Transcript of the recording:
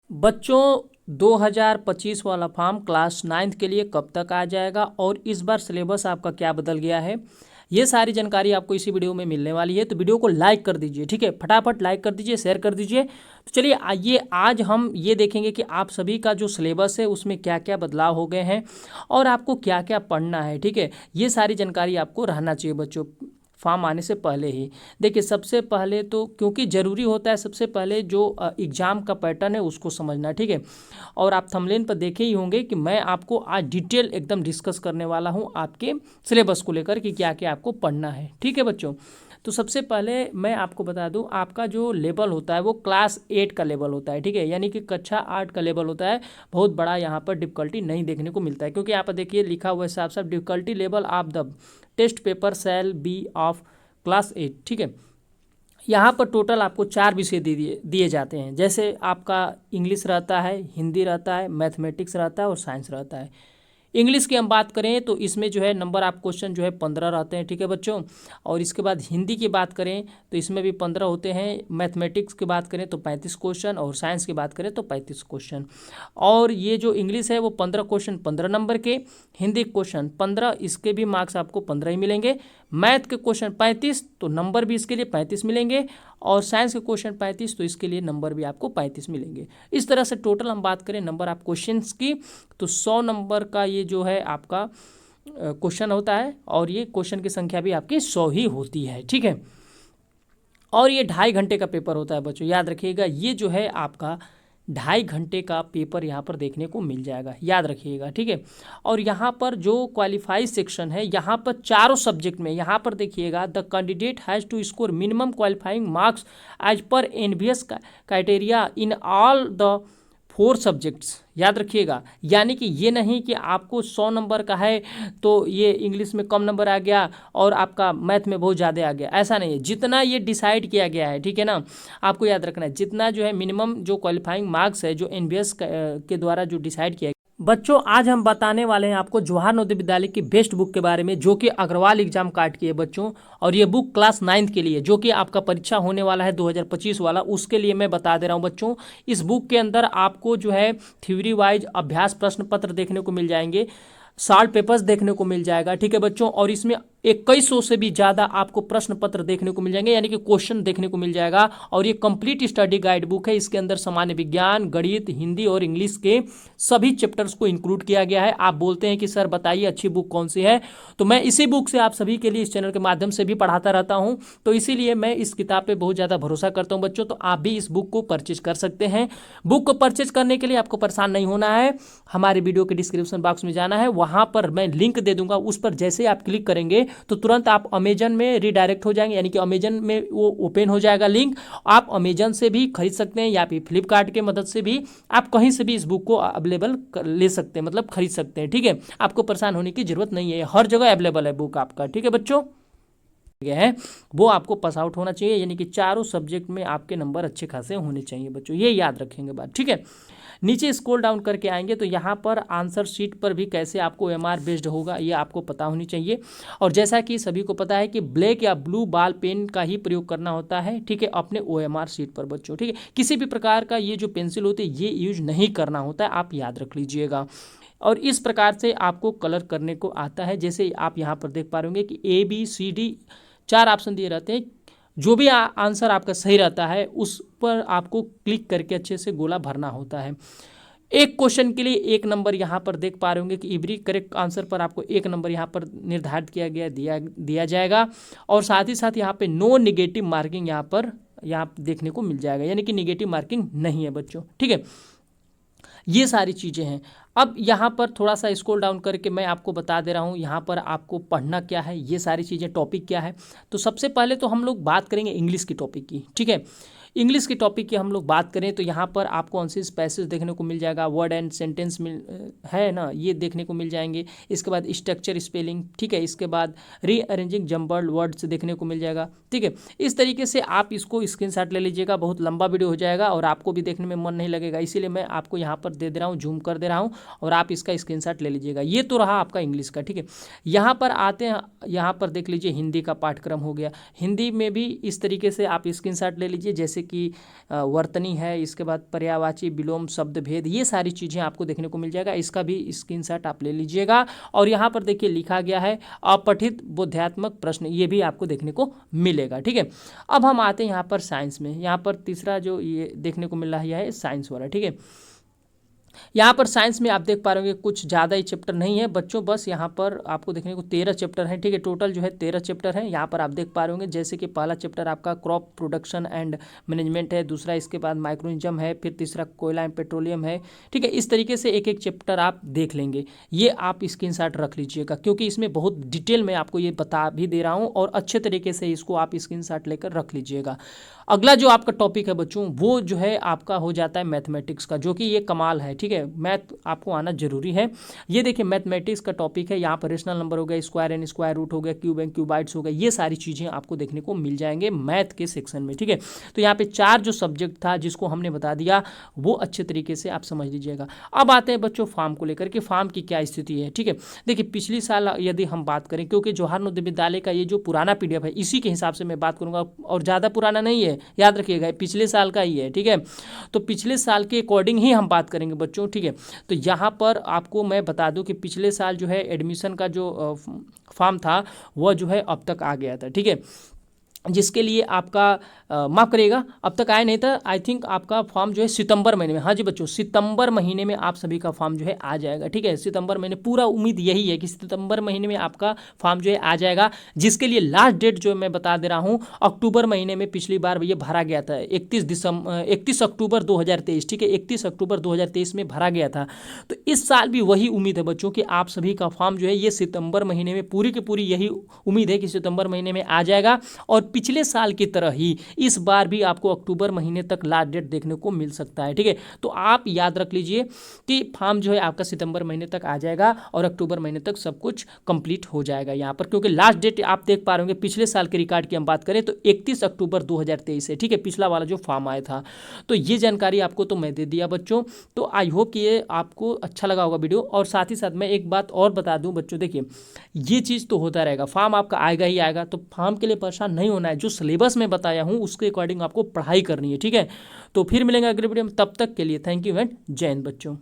बच्चों 2025 वाला form class 9th के लिए कब तक आ जाएगा और इस बार सिलेबस आपका क्या बदल गया है, ये सारी जानकारी आपको इसी वीडियो में मिलने वाली है। तो वीडियो को लाइक कर दीजिए, ठीक है, फटाफट लाइक कर दीजिए, शेयर कर दीजिए। तो चलिए आइए आज हम ये देखेंगे कि आप सभी का जो सिलेबस है उसमें क्या क्या बदलाव हो गए हैं और आपको क्या क्या पढ़ना है, ठीक है। ये सारी जानकारी आपको रहना चाहिए बच्चों फॉर्म आने से पहले ही। देखिए सबसे पहले तो क्योंकि ज़रूरी होता है सबसे पहले जो एग्ज़ाम का पैटर्न है उसको समझना, ठीक है। और आप थंबनेल पर देखे ही होंगे कि मैं आपको आज डिटेल एकदम डिस्कस करने वाला हूँ आपके सिलेबस को लेकर कि क्या क्या आपको पढ़ना है, ठीक है बच्चों। तो सबसे पहले मैं आपको बता दूं आपका जो लेवल होता है वो क्लास 8 का लेवल होता है, ठीक है, यानी कि कक्षा 8 का लेवल होता है। बहुत बड़ा यहाँ पर डिफ़िकल्टी नहीं देखने को मिलता है क्योंकि यहाँ पर देखिए लिखा हुआ है साफ साफ difficulty level of the test paper shall be of class 8, ठीक है। यहाँ पर टोटल आपको 4 विषय दिए जाते हैं, जैसे आपका इंग्लिश रहता है, हिंदी रहता है, मैथमेटिक्स रहता है और साइंस रहता है। इंग्लिश की हम बात करें तो इसमें जो है नंबर ऑफ क्वेश्चन जो है 15 रहते हैं, ठीक है बच्चों। और इसके बाद हिंदी की बात करें तो इसमें भी 15 होते हैं। मैथमेटिक्स की बात करें तो 35 क्वेश्चन और साइंस की बात करें तो 35 क्वेश्चन। और ये जो इंग्लिश है वो 15 क्वेश्चन 15 नंबर के, हिंदी क्वेश्चन 15, इसके भी मार्क्स आपको 15 ही मिलेंगे। मैथ के क्वेश्चन 35 तो नंबर भी इसके लिए 35 मिलेंगे। और साइंस के क्वेश्चन 35 तो इसके लिए नंबर भी आपको 35 मिलेंगे। इस तरह से टोटल हम बात करें नंबर ऑफ क्वेश्चंस की तो 100 नंबर का ये जो है आपका क्वेश्चन होता है और ये क्वेश्चन की संख्या भी आपकी 100 ही होती है, ठीक है। और ये 2.5 घंटे का पेपर होता है बच्चों, याद रखिएगा। ये जो है आपका 2.5 घंटे का पेपर यहाँ पर देखने को मिल जाएगा, याद रखिएगा, ठीक है। और यहाँ पर जो क्वालिफाई सेक्शन है यहाँ पर चारों सब्जेक्ट में यहाँ पर देखिएगा the candidate has to score minimum qualifying marks as per NVS criteria in all the 4 subjects, याद रखिएगा। यानी कि ये नहीं कि आपको 100 नंबर का है तो ये इंग्लिश में कम नंबर आ गया और आपका मैथ में बहुत ज़्यादा आ गया, ऐसा नहीं है। जितना ये डिसाइड किया गया है, ठीक है ना, आपको याद रखना है जितना जो है मिनिमम जो क्वालिफाइंग मार्क्स है जो एनवीएस के द्वारा जो डिसाइड किया। बच्चों आज हम बताने वाले हैं आपको जवाहर नवोदय विद्यालय की बेस्ट बुक के बारे में जो कि अग्रवाल एग्जाम काट की है बच्चों। और ये बुक क्लास 9th के लिए जो कि आपका परीक्षा होने वाला है 2025 वाला, उसके लिए मैं बता दे रहा हूँ बच्चों। इस बुक के अंदर आपको जो है थ्योरी वाइज अभ्यास प्रश्न पत्र देखने को मिल जाएंगे, शॉर्ट पेपर्स देखने को मिल जाएगा, ठीक है बच्चों। और इसमें 2100 से भी ज़्यादा आपको प्रश्न पत्र देखने को मिल जाएंगे, यानी कि क्वेश्चन देखने को मिल जाएगा। और ये कंप्लीट स्टडी गाइड बुक है। इसके अंदर सामान्य विज्ञान, गणित, हिंदी और इंग्लिश के सभी चैप्टर्स को इंक्लूड किया गया है। आप बोलते हैं कि सर बताइए अच्छी बुक कौन सी है, तो मैं इसी बुक से आप सभी के लिए इस चैनल के माध्यम से भी पढ़ाता रहता हूँ, तो इसीलिए मैं इस किताब पर बहुत ज़्यादा भरोसा करता हूँ बच्चों। तो आप भी इस बुक को परचेज कर सकते हैं। बुक को परचेज करने के लिए आपको परेशान नहीं होना है, हमारे वीडियो के डिस्क्रिप्शन बॉक्स में जाना है, वहाँ पर मैं लिंक दे दूंगा, उस पर जैसे आप क्लिक करेंगे तो तुरंत आप अमेजन में रिडायरेक्ट हो जाएंगे, यानी कि अमेजन में वो ओपन हो जाएगा लिंक। आप अमेजन से भी खरीद सकते हैं या फिर फ्लिपकार्ट के मदद से भी आप कहीं से भी इस बुक को अवेलेबल ले सकते हैं, मतलब खरीद सकते हैं, ठीक है। आपको परेशान होने की जरूरत नहीं है, हर जगह अवेलेबल है बुक आपका, ठीक है बच्चों। है वो आपको पास आउट होना चाहिए, यानी कि चारों सब्जेक्ट में आपके नंबर अच्छे खासे होने चाहिए बच्चों, ये याद रखेंगे बात, ठीक है। नीचे स्क्रॉल डाउन करके आएंगे तो यहाँ पर आंसर शीट पर भी कैसे आपको एमआर बेस्ड होगा ये आपको पता होनी चाहिए। और जैसा कि सभी को पता है कि ब्लैक या ब्लू बॉल पेन का ही प्रयोग करना होता है, ठीक है, अपने ओएमआर शीट पर बच्चों, ठीक है। किसी भी प्रकार का ये जो पेंसिल होती है ये यूज नहीं करना होता है, आप याद रख लीजिएगा। और इस प्रकार से आपको कलर करने को आता है, जैसे आप यहाँ पर देख पा रहे होंगे कि ABCD 4 ऑप्शन दिए रहते हैं। जो भी आंसर आपका सही रहता है उस पर आपको क्लिक करके अच्छे से गोला भरना होता है। एक क्वेश्चन के लिए 1 नंबर यहाँ पर देख पा रहे होंगे कि एवरी करेक्ट आंसर पर आपको 1 नंबर यहाँ पर निर्धारित किया गया दिया जाएगा। और साथ ही साथ यहाँ पे नो निगेटिव मार्किंग यहाँ देखने को मिल जाएगा, यानी कि निगेटिव मार्किंग नहीं है बच्चों, ठीक है। ये सारी चीज़ें हैं। अब यहाँ पर थोड़ा सा स्क्रॉल डाउन करके मैं आपको बता दे रहा हूँ यहाँ पर आपको पढ़ना क्या है, ये सारी चीज़ें टॉपिक क्या है। तो सबसे पहले तो हम लोग बात करेंगे इंग्लिश की टॉपिक की, ठीक है। इंग्लिश के टॉपिक की हम लोग बात करें तो यहाँ पर आपको अनसीज पैसेज देखने को मिल जाएगा, वर्ड एंड सेंटेंस है ना, ये देखने को मिल जाएंगे। इसके बाद स्ट्रक्चर स्पेलिंग, ठीक है। इसके बाद रीअरेंजिंग जम्बल्ड वर्ड्स देखने को मिल जाएगा, ठीक है। इस तरीके से आप इसको स्क्रीनशॉट ले लीजिएगा, बहुत लंबा वीडियो हो जाएगा और आपको भी देखने में मन नहीं लगेगा, इसीलिए मैं आपको यहाँ पर दे दे रहा हूँ, जूम कर दे रहा हूँ और आप इसका स्क्रीनशॉट ले लीजिएगा। ये तो रहा आपका इंग्लिश का, ठीक है। यहाँ पर आते हैं, यहाँ पर देख लीजिए हिंदी का पाठ्यक्रम हो गया। हिंदी में भी इस तरीके से आप स्क्रीनशॉट ले लीजिए, जैसे जैसे कि वर्तनी है, इसके बाद पर्यायवाची, विलोम, शब्द भेद, ये सारी चीज़ें आपको देखने को मिल जाएगा। इसका भी स्क्रीनशॉट आप ले लीजिएगा। और यहाँ पर देखिए लिखा गया है अपठित बोधात्मक प्रश्न, ये भी आपको देखने को मिलेगा। ठीक है, अब हम आते हैं यहाँ पर साइंस में। यहाँ पर तीसरा जो ये देखने को मिल रहा है यह है साइंस वाला। ठीक है, यहाँ पर साइंस में आप देख पा रहे होंगे कुछ ज़्यादा ही चैप्टर नहीं है बच्चों, बस यहाँ पर आपको देखने को 13 चैप्टर हैं। ठीक है, टोटल जो है 13 चैप्टर हैं। यहाँ पर आप देख पा रहे होंगे जैसे कि पहला चैप्टर आपका क्रॉप प्रोडक्शन एंड मैनेजमेंट है, दूसरा इसके बाद माइक्रोनिज्म है, फिर तीसरा कोयला एंड पेट्रोलियम है। ठीक है, इस तरीके से एक एक चैप्टर आप देख लेंगे। ये आप स्क्रीनशॉट रख लीजिएगा क्योंकि इसमें बहुत डिटेल में आपको ये बता भी दे रहा हूँ और अच्छे तरीके से इसको आप स्क्रीनशॉट लेकर रख लीजिएगा। अगला जो आपका टॉपिक है बच्चों वो जो है आपका हो जाता है मैथमेटिक्स का, जो कि ये कमाल है। ठीक है, मैथ आपको आना जरूरी है। ये देखिए मैथमेटिक्स का टॉपिक है, यहाँ पर रेशनल नंबर हो गया, स्क्वायर एंड स्क्वायर रूट हो गया, क्यूब एंड क्यूबाइट्स हो गया, ये सारी चीज़ें आपको देखने को मिल जाएंगे मैथ के सेक्शन में। ठीक है, तो यहाँ पे 4 जो सब्जेक्ट था जिसको हमने बता दिया वो अच्छे तरीके से आप समझ लीजिएगा। अब आते हैं बच्चों फार्म को लेकर के, फार्म की क्या स्थिति है। ठीक है, देखिए पिछली साल यदि हम बात करें, क्योंकि जवाहर नवोदय विद्यालय का ये जो पुराना PDF है इसी के हिसाब से मैं बात करूंगा और ज़्यादा पुराना नहीं है, याद रखिएगा पिछले साल का ही है। ठीक है, तो पिछले साल के अकॉर्डिंग ही हम बात करेंगे बच्चों। ठीक है, तो यहाँ पर आपको मैं बता दूं कि पिछले साल जो है एडमिशन का जो फॉर्म था वह जो है अब तक आ गया था। ठीक है, जिसके लिए आपका माफ़ करिएगा अब तक आया नहीं था, आई थिंक आपका फॉर्म जो है सितंबर महीने में, हाँ जी बच्चों सितंबर महीने में आप सभी का फॉर्म जो है आ जाएगा। ठीक है, सितंबर महीने, पूरा उम्मीद यही है कि सितंबर महीने में आपका फॉर्म जो है आ जाएगा, जिसके लिए लास्ट डेट जो मैं बता दे रहा हूँ अक्टूबर महीने में पिछली बार ये भरा गया था 31 अक्टूबर 2023। ठीक है, 31 अक्टूबर 2023 में भरा गया था। तो इस साल भी वही उम्मीद है बच्चों कि आप सभी का फॉर्म जो है ये सितंबर महीने में, पूरी की पूरी यही उम्मीद है कि सितंबर महीने में आ जाएगा। और पिछले साल की तरह ही इस बार भी आपको अक्टूबर महीने तक लास्ट डेट देखने को मिल सकता है। ठीक है, तो आप याद रख लीजिए कि फॉर्म जो है आपका सितंबर महीने तक आ जाएगा और अक्टूबर महीने तक सब कुछ कंप्लीट हो जाएगा यहाँ पर, क्योंकि लास्ट डेट आप देख पा रहे होंगे पिछले साल के रिकॉर्ड की हम बात करें तो 31 अक्टूबर 2023 है। ठीक है, पिछला वाला जो फॉर्म आया था। तो ये जानकारी आपको तो मैं दे दिया बच्चों, तो आई होप कि ये आपको अच्छा लगा होगा वीडियो। और साथ ही साथ मैं एक बात और बता दूं बच्चों, देखिए ये चीज़ तो होता रहेगा, फॉर्म आपका आएगा ही आएगा, तो फॉर्म के लिए परेशान नहीं होना है। जो सिलेबस में बताया हूँ उसके अकॉर्डिंग आपको पढ़ाई करनी है। ठीक है, तो फिर मिलेंगे अगले वीडियो में, तब तक के लिए थैंक यू एंड जय हिंद बच्चों।